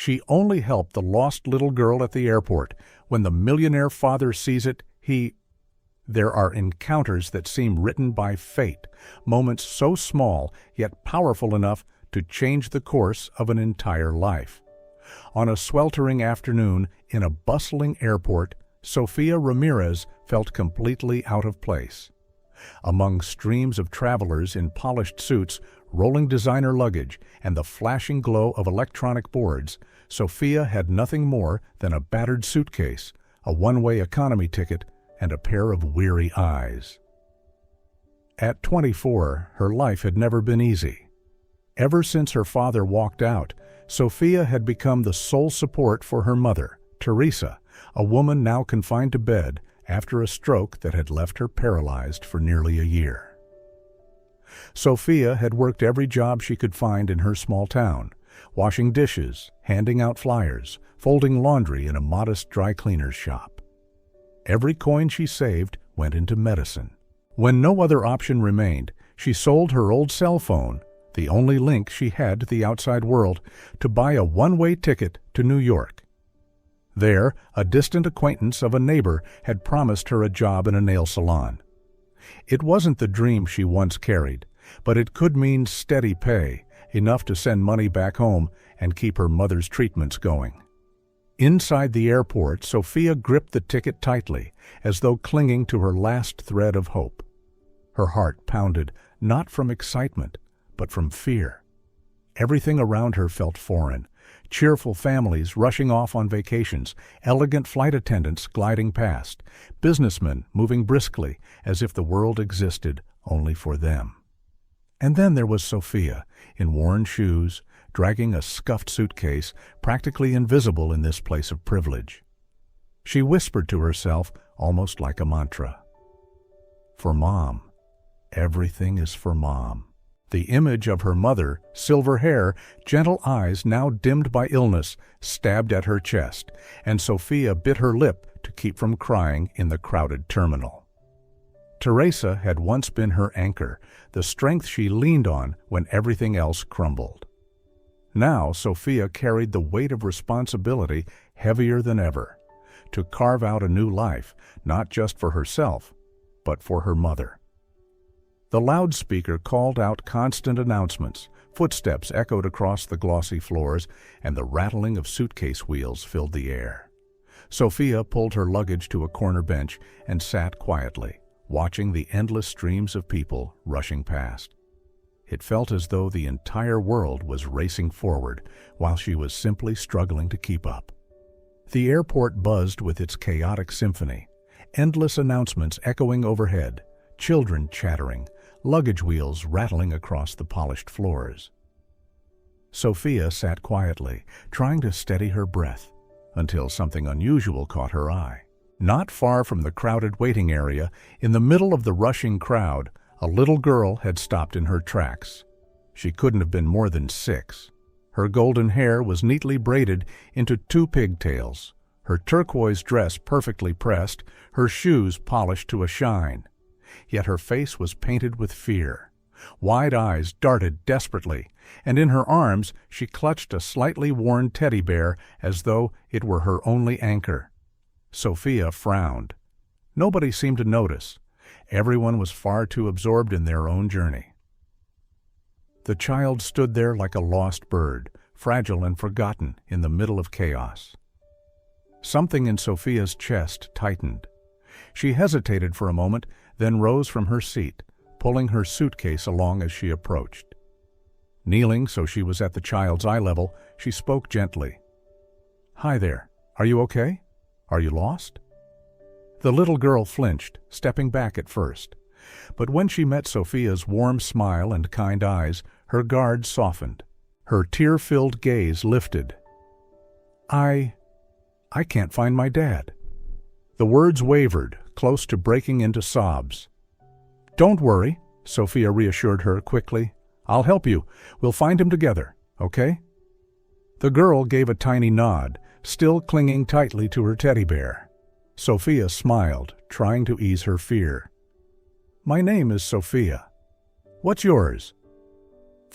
She only helped the lost little girl at the airport. When the millionaire father sees it, There are encounters that seem written by fate, moments so small yet powerful enough to change the course of an entire life. On a sweltering afternoon in a bustling airport, Sofia Ramirez felt completely out of place. Among streams of travelers in polished suits, rolling designer luggage, and the flashing glow of electronic boards, Sofia had nothing more than a battered suitcase, a one-way economy ticket, and a pair of weary eyes. At 24, her life had never been easy. Ever since her father walked out, Sofia had become the sole support for her mother, Teresa, a woman now confined to bed after a stroke that had left her paralyzed for nearly a year. Sofia had worked every job she could find in her small town, washing dishes, handing out flyers, folding laundry in a modest dry cleaner's shop. Every coin she saved went into medicine. When no other option remained, she sold her old cell phone, the only link she had to the outside world, to buy a one-way ticket to New York. There, a distant acquaintance of a neighbor had promised her a job in a nail salon. It wasn't the dream she once carried, but it could mean steady pay, enough to send money back home and keep her mother's treatments going. Inside the airport, Sofia gripped the ticket tightly, as though clinging to her last thread of hope. Her heart pounded, not from excitement, but from fear. Everything around her felt foreign. Cheerful families rushing off on vacations, elegant flight attendants gliding past, businessmen moving briskly as if the world existed only for them. And then there was Sofia, in worn shoes, dragging a scuffed suitcase, practically invisible in this place of privilege. She whispered to herself, almost like a mantra, "For Mom. Everything is for Mom." The image of her mother, silver hair, gentle eyes now dimmed by illness, stabbed at her chest, and Sofia bit her lip to keep from crying in the crowded terminal. Teresa had once been her anchor, the strength she leaned on when everything else crumbled. Now Sofia carried the weight of responsibility heavier than ever, to carve out a new life, not just for herself, but for her mother. The loudspeaker called out constant announcements, footsteps echoed across the glossy floors, and the rattling of suitcase wheels filled the air. Sofia pulled her luggage to a corner bench and sat quietly, watching the endless streams of people rushing past. It felt as though the entire world was racing forward, while she was simply struggling to keep up. The airport buzzed with its chaotic symphony, endless announcements echoing overhead, children chattering, luggage wheels rattling across the polished floors. Sofia sat quietly, trying to steady her breath, until something unusual caught her eye. Not far from the crowded waiting area, in the middle of the rushing crowd, a little girl had stopped in her tracks. She couldn't have been more than 6. Her golden hair was neatly braided into 2 pigtails, her turquoise dress perfectly pressed, her shoes polished to a shine. Yet her face was painted with fear. Wide eyes darted desperately, and in her arms she clutched a slightly worn teddy bear as though it were her only anchor. Sofia frowned. Nobody seemed to notice. Everyone was far too absorbed in their own journey. The child stood there like a lost bird, fragile and forgotten in the middle of chaos. Something in Sofia's chest tightened. She hesitated for a moment, then rose from her seat, pulling her suitcase along as she approached. Kneeling so she was at the child's eye level, she spoke gently. "Hi there. Are you okay? Are you lost?" The little girl flinched, stepping back at first. But when she met Sofia's warm smile and kind eyes, her guard softened. Her tear-filled gaze lifted. I can't find my dad." The words wavered, close to breaking into sobs. "Don't worry," Sofia reassured her quickly. "I'll help you. We'll find him together, okay?" The girl gave a tiny nod, still clinging tightly to her teddy bear. Sofia smiled, trying to ease her fear. "My name is Sofia. What's yours?"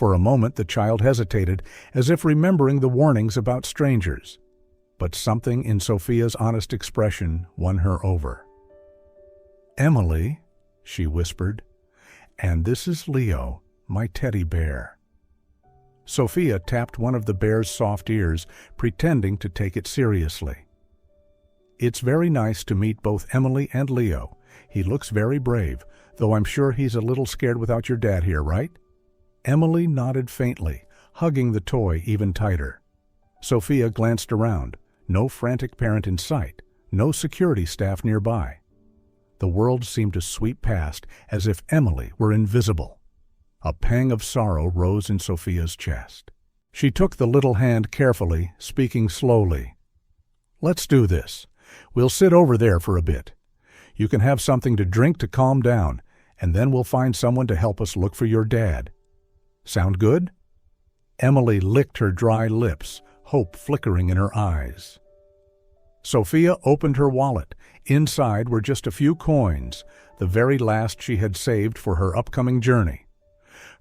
For a moment the child hesitated, as if remembering the warnings about strangers. But something in Sofia's honest expression won her over. "Emily," she whispered, "and this is Leo, my teddy bear." Sofia tapped one of the bear's soft ears, pretending to take it seriously. "It's very nice to meet both Emily and Leo. He looks very brave, though I'm sure he's a little scared without your dad here, right?" Emily nodded faintly, hugging the toy even tighter. Sofia glanced around. No frantic parent in sight, no security staff nearby. The world seemed to sweep past as if Emily were invisible. A pang of sorrow rose in Sofia's chest. She took the little hand carefully, speaking slowly. "Let's do this. We'll sit over there for a bit. You can have something to drink to calm down, and then we'll find someone to help us look for your dad. Sound good?" Emily licked her dry lips, hope flickering in her eyes. Sofia opened her wallet. Inside were just a few coins, the very last she had saved for her upcoming journey.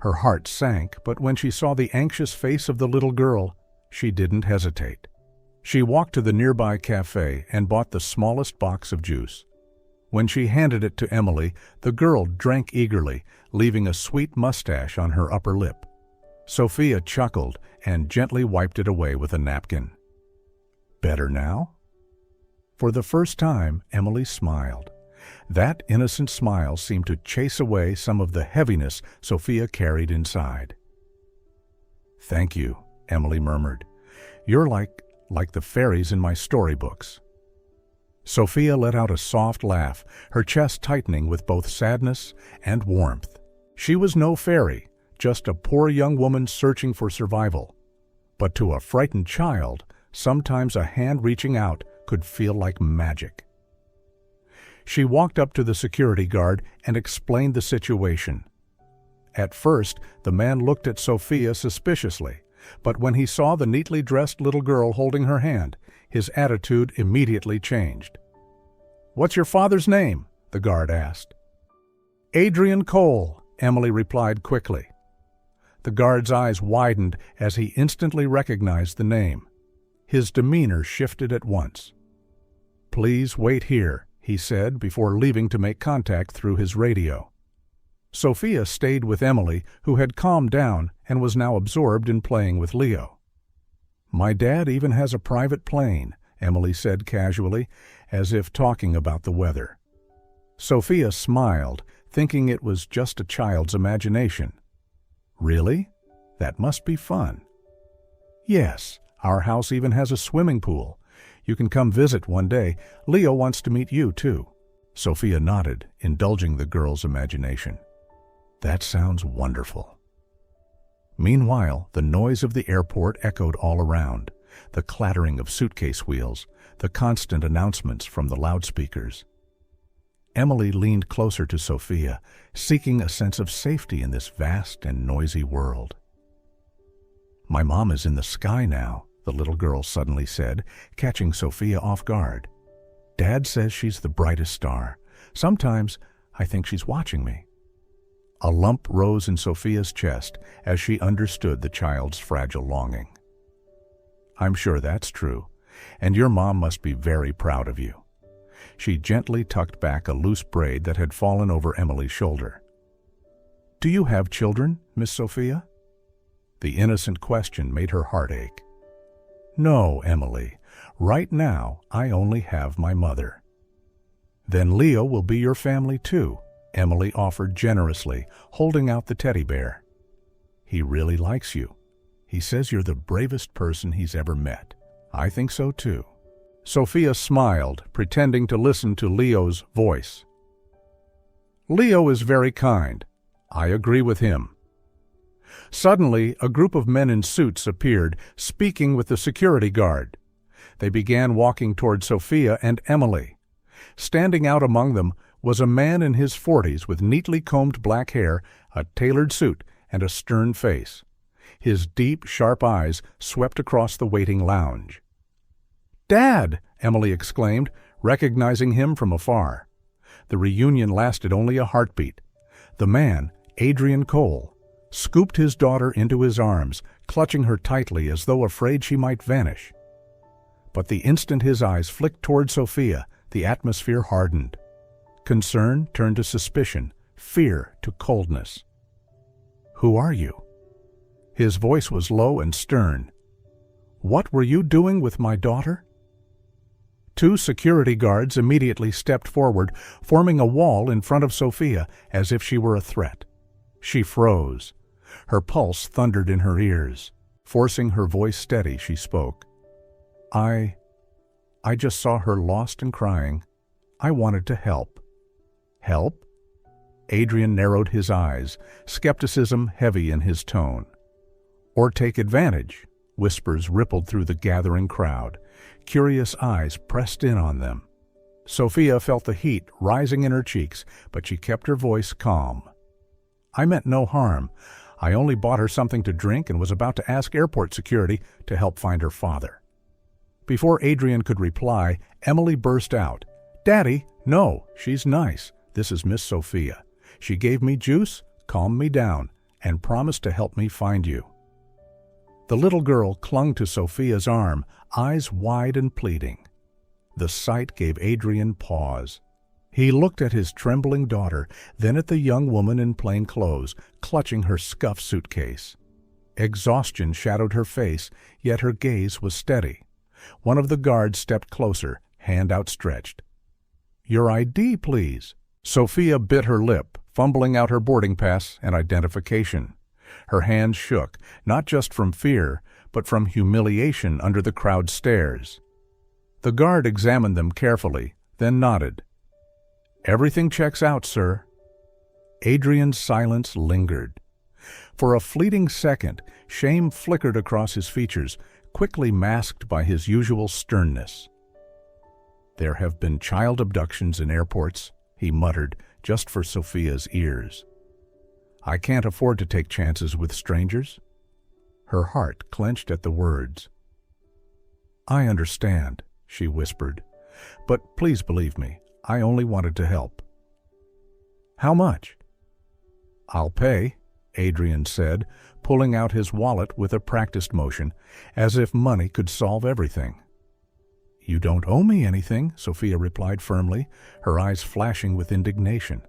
Her heart sank, but when she saw the anxious face of the little girl, she didn't hesitate. She walked to the nearby cafe and bought the smallest box of juice. When she handed it to Emily, the girl drank eagerly, leaving a sweet mustache on her upper lip. Sofia chuckled and gently wiped it away with a napkin. "Better now?" For the first time, Emily smiled. That innocent smile seemed to chase away some of the heaviness Sofia carried inside. "Thank you," Emily murmured. "You're like the fairies in my storybooks." Sofia let out a soft laugh, her chest tightening with both sadness and warmth. She was no fairy, just a poor young woman searching for survival. But to a frightened child, sometimes a hand reaching out could feel like magic. She walked up to the security guard and explained the situation. At first, the man looked at Sofia suspiciously, but when he saw the neatly dressed little girl holding her hand, his attitude immediately changed. "What's your father's name?" the guard asked. "Adrian Cole," Emily replied quickly. The guard's eyes widened as he instantly recognized the name. His demeanor shifted at once. "Please wait here," he said before leaving to make contact through his radio. Sofia stayed with Emily, who had calmed down and was now absorbed in playing with Leo. "My dad even has a private plane," Emily said casually, as if talking about the weather. Sofia smiled, thinking it was just a child's imagination. "Really? That must be fun." "Yes, our house even has a swimming pool. You can come visit one day. Leo wants to meet you, too." Sofia nodded, indulging the girl's imagination. "That sounds wonderful." Meanwhile, the noise of the airport echoed all around, the clattering of suitcase wheels, the constant announcements from the loudspeakers. Emily leaned closer to Sofia, seeking a sense of safety in this vast and noisy world. "My mom is in the sky now," the little girl suddenly said, catching Sofia off guard. "Dad says she's the brightest star. Sometimes I think she's watching me." A lump rose in Sofia's chest as she understood the child's fragile longing. "I'm sure that's true, and your mom must be very proud of you." She gently tucked back a loose braid that had fallen over Emily's shoulder. "Do you have children, Miss Sofia?" The innocent question made her heart ache. "No, Emily. Right now, I only have my mother." "Then Leo will be your family too," Emily offered generously, holding out the teddy bear. "He really likes you. He says you're the bravest person he's ever met." "I think so too." Sofia smiled, pretending to listen to Leo's voice. "Leo is very kind. I agree with him." Suddenly, a group of men in suits appeared, speaking with the security guard. They began walking toward Sofia and Emily. Standing out among them was a man in his 40s with neatly combed black hair, a tailored suit, and a stern face. His deep, sharp eyes swept across the waiting lounge. "Dad!" Emily exclaimed, recognizing him from afar. The reunion lasted only a heartbeat. The man, Adrian Cole, scooped his daughter into his arms, clutching her tightly as though afraid she might vanish. But the instant his eyes flicked toward Sofia, the atmosphere hardened. Concern turned to suspicion, fear to coldness. "Who are you?" His voice was low and stern. "What were you doing with my daughter?" Two security guards immediately stepped forward, forming a wall in front of Sofia as if she were a threat. She froze. Her pulse thundered in her ears. Forcing her voice steady, she spoke. I just saw her lost and crying. I wanted to help." "Help?" Adrian narrowed his eyes, skepticism heavy in his tone. "Or take advantage?" Whispers rippled through the gathering crowd. Curious eyes pressed in on them. Sofia felt the heat rising in her cheeks, but she kept her voice calm. "I meant no harm. I only bought her something to drink and was about to ask airport security to help find her father." Before Adrian could reply, Emily burst out. "Daddy, no, she's nice. This is Miss Sofia. She gave me juice, calmed me down, and promised to help me find you." The little girl clung to Sofia's arm, eyes wide and pleading. The sight gave Adrian pause. He looked at his trembling daughter, then at the young woman in plain clothes, clutching her scuffed suitcase. Exhaustion shadowed her face, yet her gaze was steady. One of the guards stepped closer, hand outstretched. "Your ID, please." Sofia bit her lip, fumbling out her boarding pass and identification. Her hands shook, not just from fear, but from humiliation under the crowd's stares. The guard examined them carefully, then nodded. "Everything checks out, sir." Adrian's silence lingered. For a fleeting second, shame flickered across his features, quickly masked by his usual sternness. "There have been child abductions in airports," he muttered, just for Sofia's ears. "I can't afford to take chances with strangers." Her heart clenched at the words. "I understand," she whispered, "but please believe me, I only wanted to help." "How much?" "I'll pay," Adrian said, pulling out his wallet with a practiced motion, as if money could solve everything. "You don't owe me anything," Sofia replied firmly, her eyes flashing with indignation.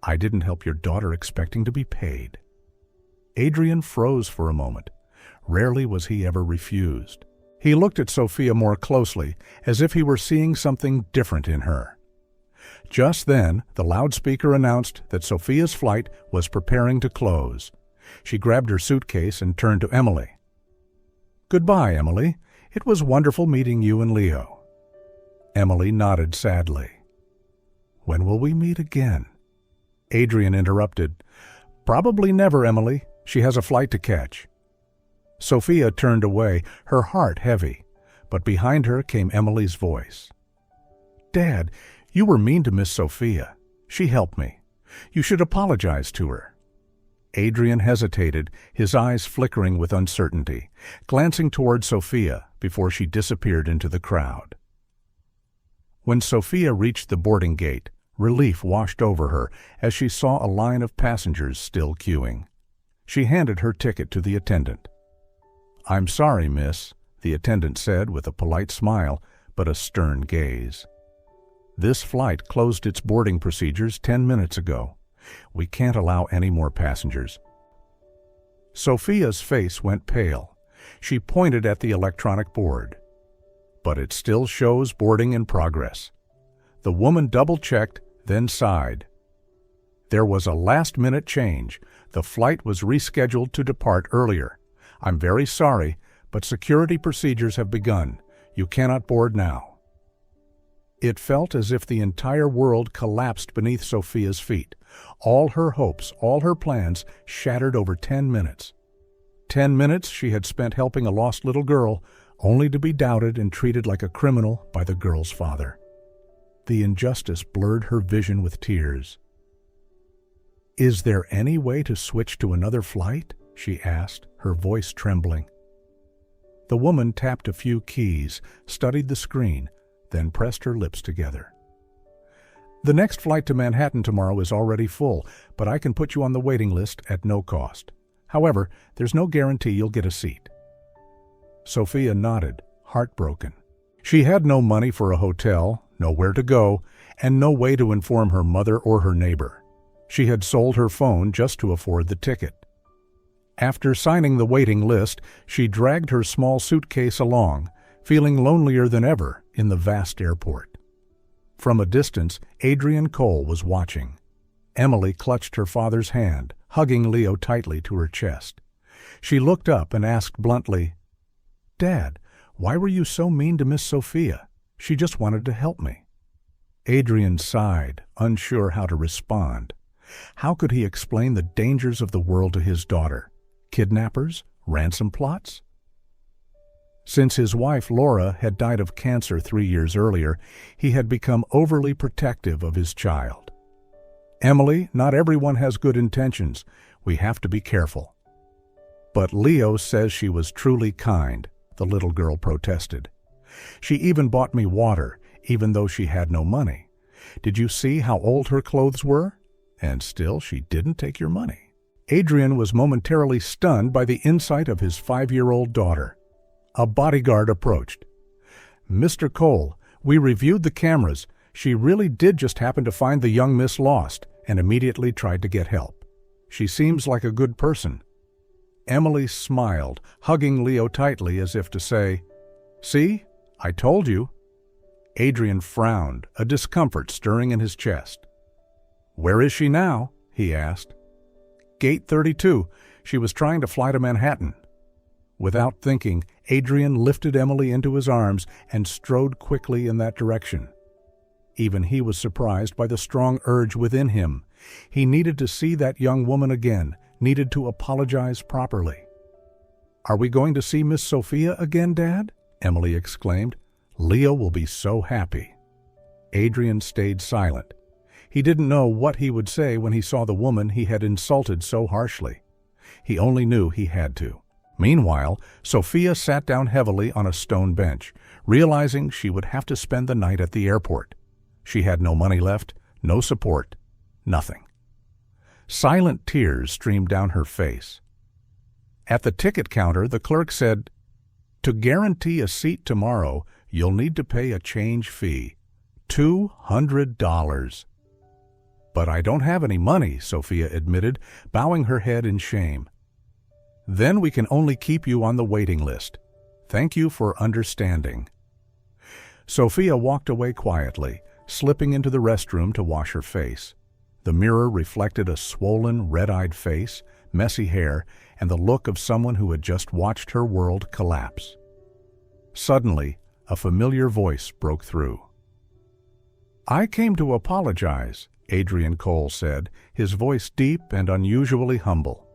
"I didn't help your daughter expecting to be paid." Adrian froze for a moment. Rarely was he ever refused. He looked at Sofia more closely, as if he were seeing something different in her. Just then, the loudspeaker announced that Sofia's flight was preparing to close. She grabbed her suitcase and turned to Emily. "Goodbye, Emily. It was wonderful meeting you and Leo." Emily nodded sadly. "When will we meet again?" Adrian interrupted. "Probably never, Emily. She has a flight to catch." Sofia turned away, her heart heavy, but behind her came Emily's voice. "Dad, you were mean to Miss Sofia. She helped me. You should apologize to her." Adrian hesitated, his eyes flickering with uncertainty, glancing toward Sofia before she disappeared into the crowd. When Sofia reached the boarding gate, relief washed over her as she saw a line of passengers still queuing. She handed her ticket to the attendant. "I'm sorry, miss," the attendant said with a polite smile, but a stern gaze. "This flight closed its boarding procedures 10 minutes ago. We can't allow any more passengers." Sofia's face went pale. She pointed at the electronic board. "But it still shows boarding in progress." The woman double-checked, then sighed. "There was a last-minute change. The flight was rescheduled to depart earlier. I'm very sorry, but security procedures have begun. You cannot board now." It felt as if the entire world collapsed beneath Sofia's feet. All her hopes, all her plans, shattered over 10 minutes. 10 minutes she had spent helping a lost little girl, only to be doubted and treated like a criminal by the girl's father. The injustice blurred her vision with tears. "Is there any way to switch to another flight?" she asked, her voice trembling. The woman tapped a few keys, studied the screen, then pressed her lips together. "The next flight to Manhattan tomorrow is already full, but I can put you on the waiting list at no cost. However, there's no guarantee you'll get a seat." Sofia nodded, heartbroken. She had no money for a hotel, nowhere to go, and no way to inform her mother or her neighbor. She had sold her phone just to afford the ticket. After signing the waiting list, she dragged her small suitcase along, feeling lonelier than ever in the vast airport. From a distance, Adrian Cole was watching. Emily clutched her father's hand, hugging Leo tightly to her chest. She looked up and asked bluntly, "Dad, why were you so mean to Miss Sofia? She just wanted to help me." Adrian sighed, unsure how to respond. How could he explain the dangers of the world to his daughter? Kidnappers? Ransom plots? Since his wife Laura had died of cancer 3 years earlier, he had become overly protective of his child. "Emily, not everyone has good intentions. We have to be careful." "But Leo says she was truly kind," the little girl protested. "She even bought me water, even though she had no money. Did you see how old her clothes were? And still she didn't take your money." Adrian was momentarily stunned by the insight of his 5-year-old daughter. A bodyguard approached. "Mr. Cole, we reviewed the cameras. She really did just happen to find the young miss lost and immediately tried to get help. She seems like a good person." Emily smiled, hugging Leo tightly as if to say, "See, I told you." Adrian frowned, a discomfort stirring in his chest. "Where is she now?" he asked. "Gate 32. She was trying to fly to Manhattan." Without thinking, Adrian lifted Emily into his arms and strode quickly in that direction. Even he was surprised by the strong urge within him. He needed to see that young woman again, needed to apologize properly. "Are we going to see Miss Sofia again, Dad?" Emily exclaimed. "Leo will be so happy." Adrian stayed silent. He didn't know what he would say when he saw the woman he had insulted so harshly. He only knew he had to. Meanwhile, Sofia sat down heavily on a stone bench, realizing she would have to spend the night at the airport. She had no money left, no support, nothing. Silent tears streamed down her face. At the ticket counter, the clerk said, "To guarantee a seat tomorrow, you'll need to pay a change fee. $200. "But I don't have any money," Sofia admitted, bowing her head in shame. "Then we can only keep you on the waiting list. Thank you for understanding." Sofia walked away quietly, slipping into the restroom to wash her face. The mirror reflected a swollen, red-eyed face, messy hair, and the look of someone who had just watched her world collapse. Suddenly, a familiar voice broke through. "I came to apologize," Adrian Cole said, his voice deep and unusually humble.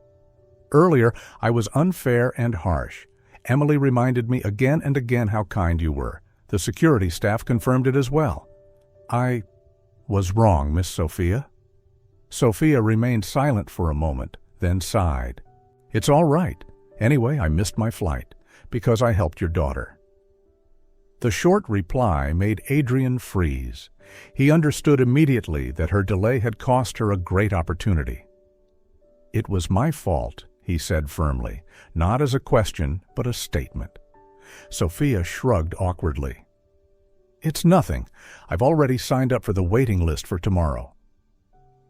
"Earlier, I was unfair and harsh. Emily reminded me again and again how kind you were. The security staff confirmed it as well. I was wrong, Miss Sofia." Sofia remained silent for a moment, then sighed. "It's all right. Anyway, I missed my flight, because I helped your daughter." The short reply made Adrian freeze. He understood immediately that her delay had cost her a great opportunity. "It was my fault," he said firmly, not as a question, but a statement. Sofia shrugged awkwardly. "It's nothing. I've already signed up for the waiting list for tomorrow."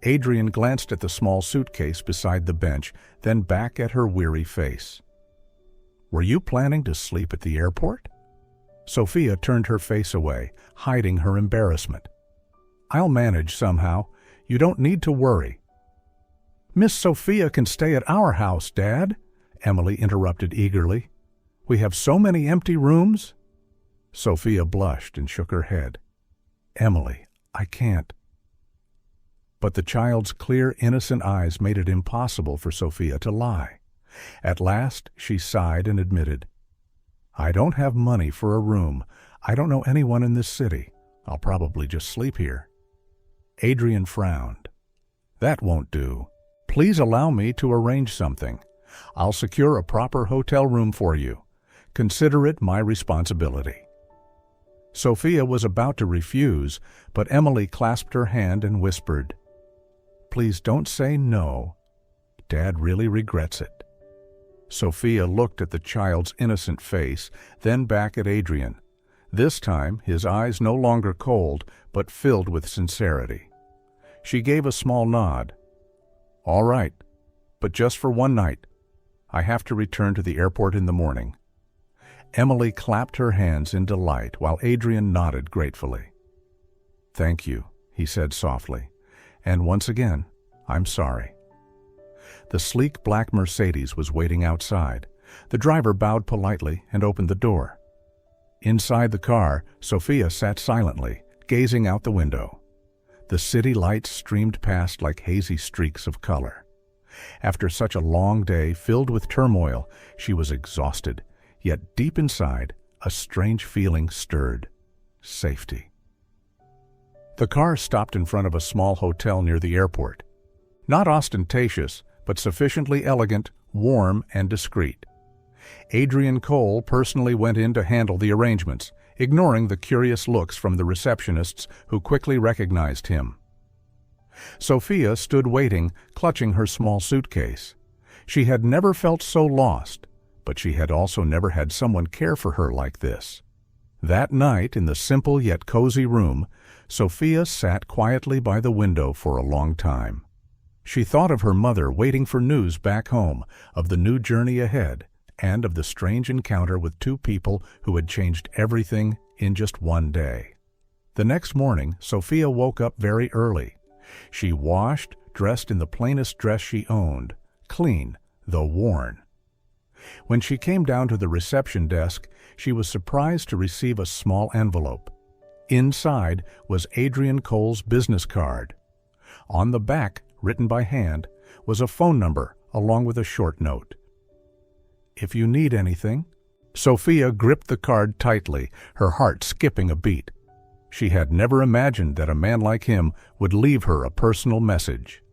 Adrian glanced at the small suitcase beside the bench, then back at her weary face. "Were you planning to sleep at the airport?" Sofia turned her face away, hiding her embarrassment. "I'll manage somehow. You don't need to worry." "Miss Sofia can stay at our house, Dad," Emily interrupted eagerly. "We have so many empty rooms." Sofia blushed and shook her head. "Emily, I can't." But the child's clear, innocent eyes made it impossible for Sofia to lie. At last, she sighed and admitted, "I don't have money for a room. I don't know anyone in this city. I'll probably just sleep here." Adrian frowned. "That won't do. Please allow me to arrange something. I'll secure a proper hotel room for you. Consider it my responsibility." Sofia was about to refuse, but Emily clasped her hand and whispered, "Please don't say no. Dad really regrets it." Sofia looked at the child's innocent face, then back at Adrian. This time, his eyes no longer cold, but filled with sincerity. She gave a small nod. "All right, but just for one night. I have to return to the airport in the morning." Emily clapped her hands in delight while Adrian nodded gratefully. "Thank you," he said softly. "And once again, I'm sorry." The sleek black Mercedes was waiting outside. The driver bowed politely and opened the door. Inside the car, Sofia sat silently, gazing out the window. The city lights streamed past like hazy streaks of color. After such a long day filled with turmoil, she was exhausted, yet deep inside, a strange feeling stirred: safety. The car stopped in front of a small hotel near the airport. Not ostentatious, but sufficiently elegant, warm, and discreet. Adrian Cole personally went in to handle the arrangements, ignoring the curious looks from the receptionists who quickly recognized him. Sofia stood waiting, clutching her small suitcase. She had never felt so lost, but she had also never had someone care for her like this. That night, in the simple yet cozy room, Sofia sat quietly by the window for a long time. She thought of her mother waiting for news back home, of the new journey ahead, and of the strange encounter with two people who had changed everything in just one day. The next morning, Sofia woke up very early. She washed, dressed in the plainest dress she owned, clean, though worn. When she came down to the reception desk, she was surprised to receive a small envelope. Inside was Adrian Cole's business card. On the back, written by hand, was a phone number along with a short note. "If you need anything." Sofia gripped the card tightly, her heart skipping a beat. She had never imagined that a man like him would leave her a personal message.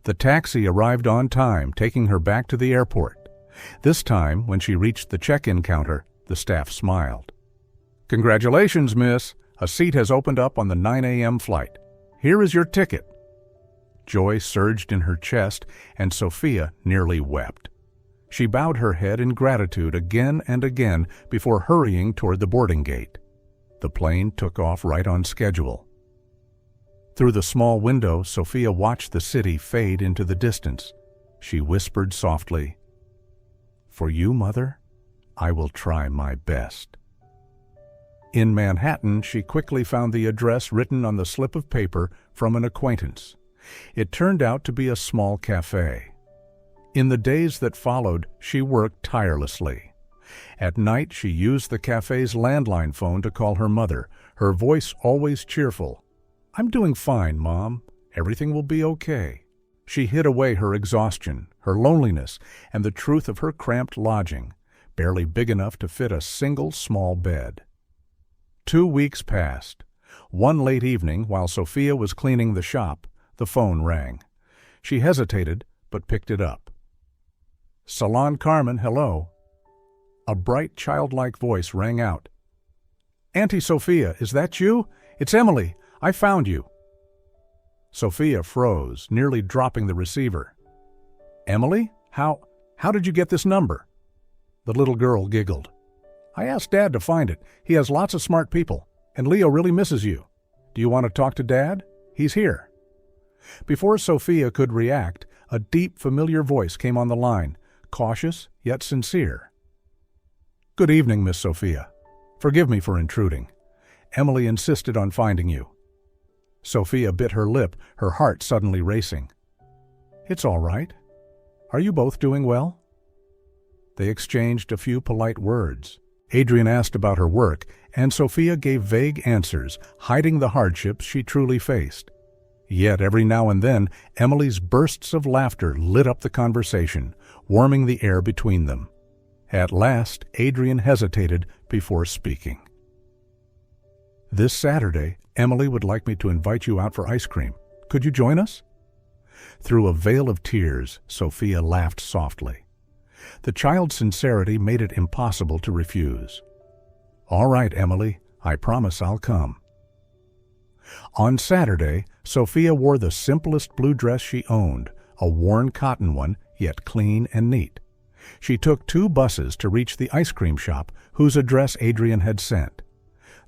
The taxi arrived on time, taking her back to the airport. This time, when she reached the check-in counter, the staff smiled. "Congratulations, miss. A seat has opened up on the 9 a.m. flight. Here is your ticket." Joy surged in her chest, and Sofia nearly wept. She bowed her head in gratitude again and again before hurrying toward the boarding gate. The plane took off right on schedule. Through the small window, Sofia watched the city fade into the distance. She whispered softly, "For you, Mother, I will try my best." In Manhattan, she quickly found the address written on the slip of paper from an acquaintance. It turned out to be a small cafe. In the days that followed, she worked tirelessly. At night, she used the cafe's landline phone to call her mother, her voice always cheerful. "I'm doing fine, Mom. Everything will be okay." She hid away her exhaustion, her loneliness, and the truth of her cramped lodging, barely big enough to fit a single small bed. 2 weeks passed. One late evening, while Sofia was cleaning the shop, the phone rang. She hesitated, but picked it up. "Salon Carmen, hello." A bright, childlike voice rang out. "Auntie Sofia, is that you? It's Emily. I found you." Sofia froze, nearly dropping the receiver. "Emily? How did you get this number?" The little girl giggled. "I asked Dad to find it. He has lots of smart people, and Leo really misses you. Do you want to talk to Dad? He's here." Before Sofia could react, a deep, familiar voice came on the line, cautious yet sincere. "Good evening, Miss Sofia. Forgive me for intruding. Emily insisted on finding you." Sofia bit her lip, her heart suddenly racing. "It's all right. Are you both doing well?" They exchanged a few polite words. Adrian asked about her work, and Sofia gave vague answers, hiding the hardships she truly faced. Yet every now and then, Emily's bursts of laughter lit up the conversation, warming the air between them. At last, Adrian hesitated before speaking. "This Saturday, Emily would like me to invite you out for ice cream. Could you join us?" Through a veil of tears, Sofia laughed softly. The child's sincerity made it impossible to refuse. "All right, Emily, I promise I'll come." On Saturday, Sofia wore the simplest blue dress she owned, a worn cotton one, yet clean and neat. She took 2 buses to reach the ice cream shop whose address Adrian had sent.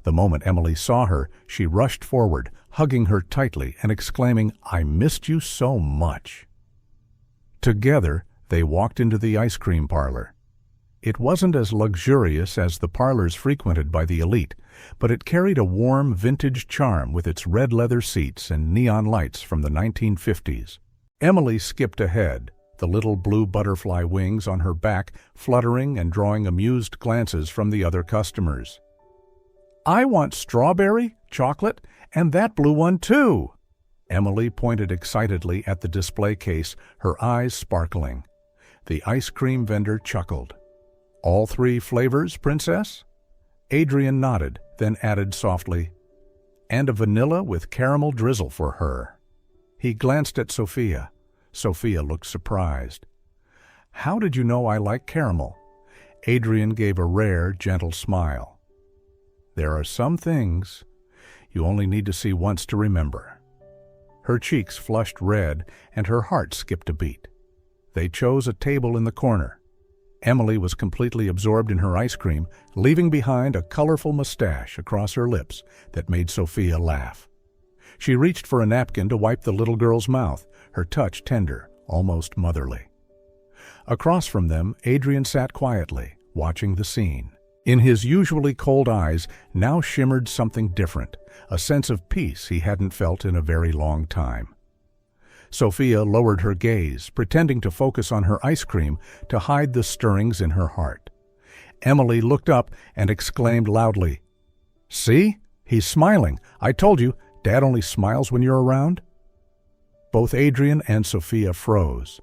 The moment Emily saw her, she rushed forward, hugging her tightly and exclaiming, "I missed you so much." Together, they walked into the ice cream parlor. It wasn't as luxurious as the parlors frequented by the elite, but it carried a warm, vintage charm with its red leather seats and neon lights from the 1950s. Emily skipped ahead, the little blue butterfly wings on her back fluttering and drawing amused glances from the other customers. "I want strawberry, chocolate, and that blue one too." Emily pointed excitedly at the display case, her eyes sparkling. The ice cream vendor chuckled. "All 3 flavors, Princess?" Adrian nodded, then added softly, "And a vanilla with caramel drizzle for her." He glanced at Sofia. Sofia looked surprised. "How did you know I like caramel?" Adrian gave a rare, gentle smile. "There are some things you only need to see once to remember." Her cheeks flushed red and her heart skipped a beat. They chose a table in the corner. Emily was completely absorbed in her ice cream, leaving behind a colorful mustache across her lips that made Sofia laugh. She reached for a napkin to wipe the little girl's mouth, her touch tender, almost motherly. Across from them, Adrian sat quietly, watching the scene. In his usually cold eyes now shimmered something different, a sense of peace he hadn't felt in a very long time. Sofia lowered her gaze, pretending to focus on her ice cream to hide the stirrings in her heart. Emily looked up and exclaimed loudly, "See? He's smiling. I told you, Dad only smiles when you're around." Both Adrian and Sofia froze.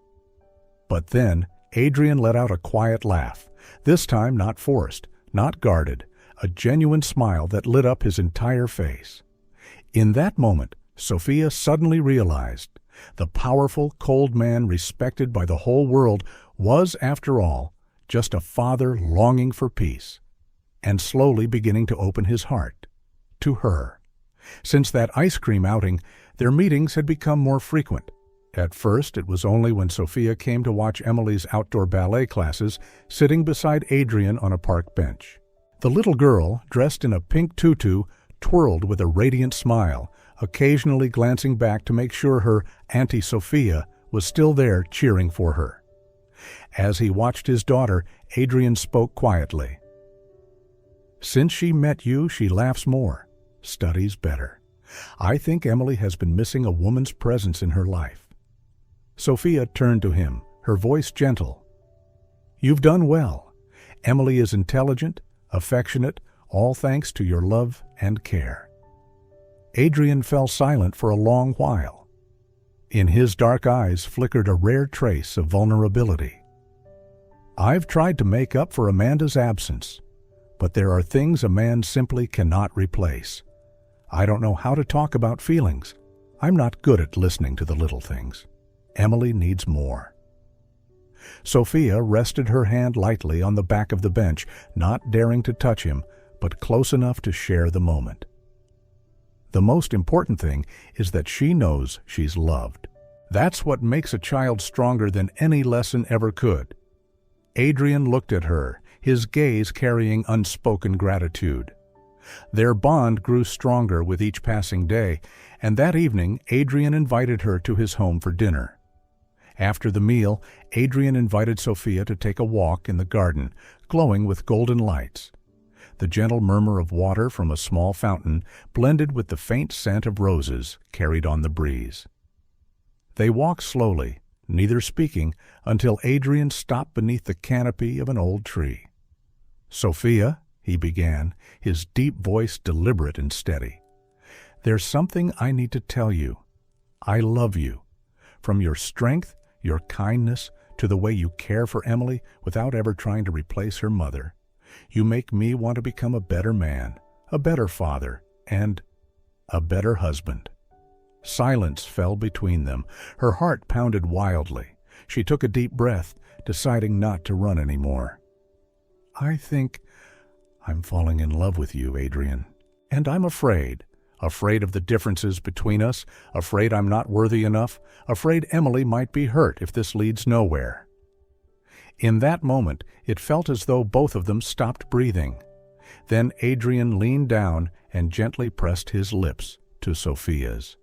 But then Adrian let out a quiet laugh, this time not forced, not guarded, a genuine smile that lit up his entire face. In that moment, Sofia suddenly realized the powerful, cold man respected by the whole world was, after all, just a father longing for peace, and slowly beginning to open his heart to her. Since that ice cream outing, their meetings had become more frequent. At first, it was only when Sofia came to watch Emily's outdoor ballet classes, sitting beside Adrian on a park bench. The little girl, dressed in a pink tutu, twirled with a radiant smile, occasionally glancing back to make sure her Auntie Sofia was still there cheering for her. As he watched his daughter, Adrian spoke quietly. "Since she met you, she laughs more, studies better. I think Emily has been missing a woman's presence in her life." Sofia turned to him, her voice gentle. "You've done well. Emily is intelligent, affectionate, all thanks to your love and care." Adrian fell silent for a long while. In his dark eyes flickered a rare trace of vulnerability. "I've tried to make up for Amanda's absence, but there are things a man simply cannot replace. I don't know how to talk about feelings. I'm not good at listening to the little things. Emily needs more." Sofia rested her hand lightly on the back of the bench, not daring to touch him, but close enough to share the moment. The most important thing is that she knows she's loved. That's what makes a child stronger than any lesson ever could. Adrian looked at her, his gaze carrying unspoken gratitude. Their bond grew stronger with each passing day, and that evening Adrian invited her to his home for dinner. After the meal, Adrian invited Sofia to take a walk in the garden, glowing with golden lights. The gentle murmur of water from a small fountain blended with the faint scent of roses carried on the breeze. They walked slowly, neither speaking, until Adrian stopped beneath the canopy of an old tree. "Sofia," he began, his deep voice deliberate and steady, "there's something I need to tell you. I love you. From your strength, your kindness, to the way you care for Emily without ever trying to replace her mother. You make me want to become a better man, a better father, and a better husband." Silence fell between them. Her heart pounded wildly. She took a deep breath, deciding not to run anymore. "I think I'm falling in love with you, Adrian. And I'm afraid of the differences between us, afraid I'm not worthy enough, afraid Emily might be hurt if this leads nowhere." In that moment, it felt as though both of them stopped breathing. Then Adrian leaned down and gently pressed his lips to Sofia's.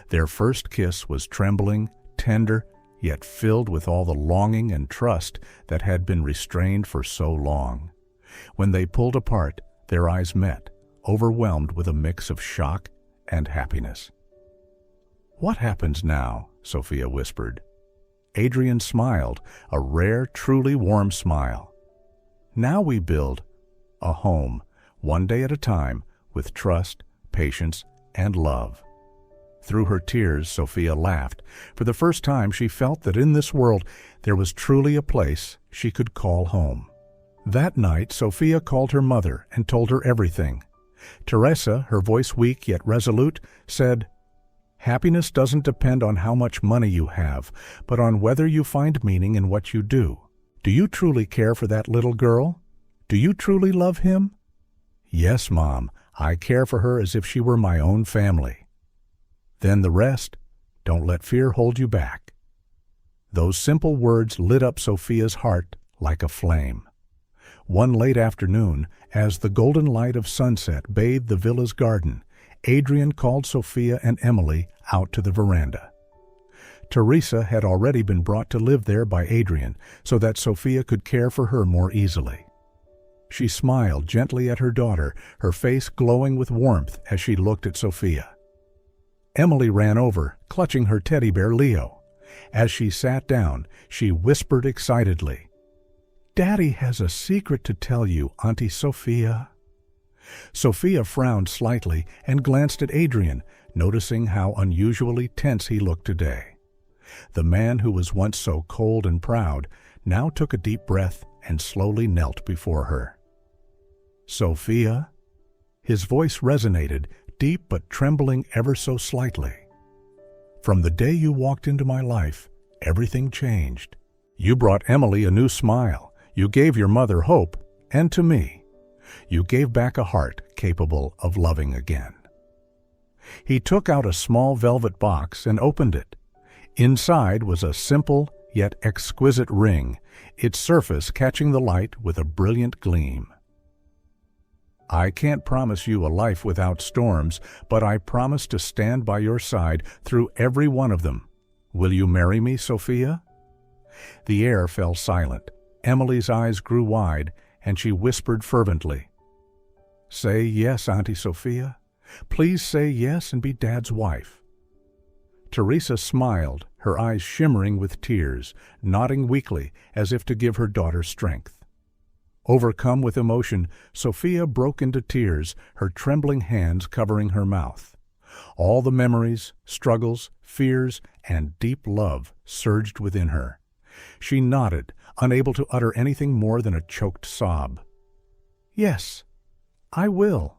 Their first kiss was trembling, tender, yet filled with all the longing and trust that had been restrained for so long. When they pulled apart, their eyes met, overwhelmed with a mix of shock and happiness. "What happens now?" Sofia whispered. Adrian smiled, a rare, truly warm smile. "Now we build a home, one day at a time, with trust, patience, and love." Through her tears, Sofia laughed. For the first time, she felt that in this world there was truly a place she could call home. That night, Sofia called her mother and told her everything. Teresa, her voice weak yet resolute, said, "Happiness doesn't depend on how much money you have, but on whether you find meaning in what you do. Do you truly care for that little girl? Do you truly love him?" "Yes, Mom, I care for her as if she were my own family." "Then the rest, don't let fear hold you back." Those simple words lit up Sofia's heart like a flame. One late afternoon, as the golden light of sunset bathed the villa's garden, Adrian called Sofia and Emily out to the veranda. Teresa had already been brought to live there by Adrian so that Sofia could care for her more easily. She smiled gently at her daughter, her face glowing with warmth as she looked at Sofia. Emily ran over, clutching her teddy bear Leo. As she sat down, she whispered excitedly, "Daddy has a secret to tell you, Auntie Sofia." Sofia frowned slightly and glanced at Adrian, noticing how unusually tense he looked today. The man who was once so cold and proud now took a deep breath and slowly knelt before her. "Sofia?" His voice resonated, deep but trembling ever so slightly. "From the day you walked into my life, everything changed. You brought Emily a new smile. You gave your mother hope, and to me. You gave back a heart capable of loving again." He took out a small velvet box and opened it. Inside was a simple yet exquisite ring, its surface catching the light with a brilliant gleam. "I can't promise you a life without storms, but I promise to stand by your side through every one of them. Will you marry me, Sofia?" The air fell silent. Emily's eyes grew wide, and she whispered fervently, "Say yes, Auntie Sofia. Please say yes and be Dad's wife." Teresa smiled, her eyes shimmering with tears, nodding weakly as if to give her daughter strength. Overcome with emotion, Sofia broke into tears, her trembling hands covering her mouth. All the memories, struggles, fears, and deep love surged within her. She nodded, unable to utter anything more than a choked sob. "Yes, I will."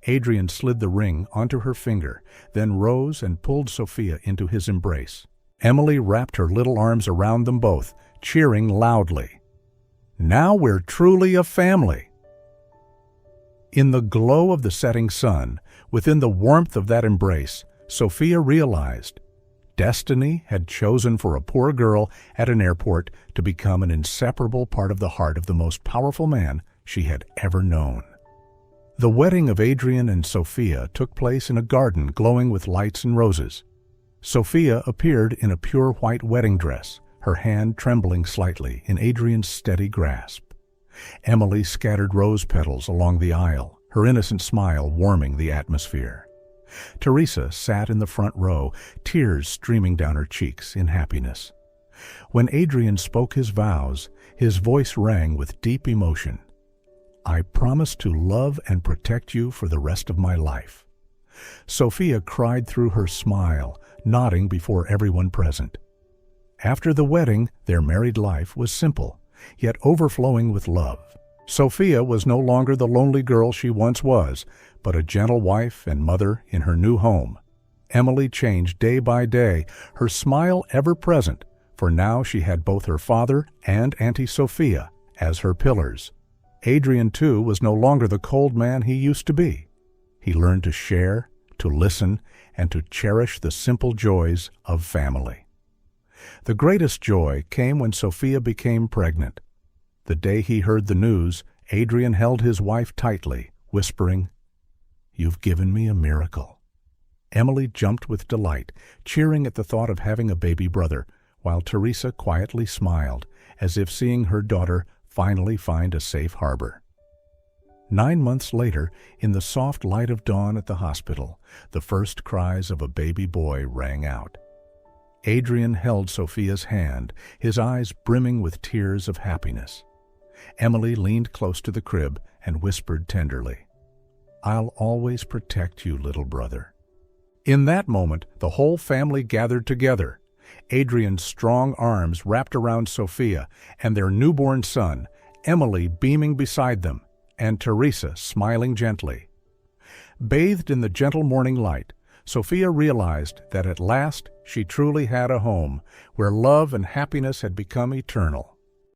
Adrian slid the ring onto her finger, then rose and pulled Sofia into his embrace. Emily wrapped her little arms around them both, cheering loudly. "Now we're truly a family." In the glow of the setting sun, within the warmth of that embrace, Sofia realized destiny had chosen for a poor girl at an airport to become an inseparable part of the heart of the most powerful man she had ever known. The wedding of Adrian and Sofia took place in a garden glowing with lights and roses. Sofia appeared in a pure white wedding dress, her hand trembling slightly in Adrian's steady grasp. Emily scattered rose petals along the aisle, her innocent smile warming the atmosphere. Teresa sat in the front row, tears streaming down her cheeks in happiness. When Adrian spoke his vows, his voice rang with deep emotion. "I promise to love and protect you for the rest of my life." Sofia cried through her smile, nodding before everyone present. After the wedding, their married life was simple, yet overflowing with love. Sofia was no longer the lonely girl she once was, but a gentle wife and mother in her new home. Emily changed day by day, her smile ever present, for now she had both her father and Auntie Sofia as her pillars. Adrian, too, was no longer the cold man he used to be. He learned to share, to listen, and to cherish the simple joys of family. The greatest joy came when Sofia became pregnant. The day he heard the news, Adrian held his wife tightly, whispering, "You've given me a miracle." Emily jumped with delight, cheering at the thought of having a baby brother, while Teresa quietly smiled, as if seeing her daughter finally find a safe harbor. 9 months later, in the soft light of dawn at the hospital, the first cries of a baby boy rang out. Adrian held Sofia's hand, his eyes brimming with tears of happiness. Emily leaned close to the crib and whispered tenderly, "I'll always protect you, little brother." In that moment, the whole family gathered together. Adrian's strong arms wrapped around Sofia and their newborn son, Emily beaming beside them, and Teresa smiling gently. Bathed in the gentle morning light, Sofia realized that at last she truly had a home where love and happiness had become eternal.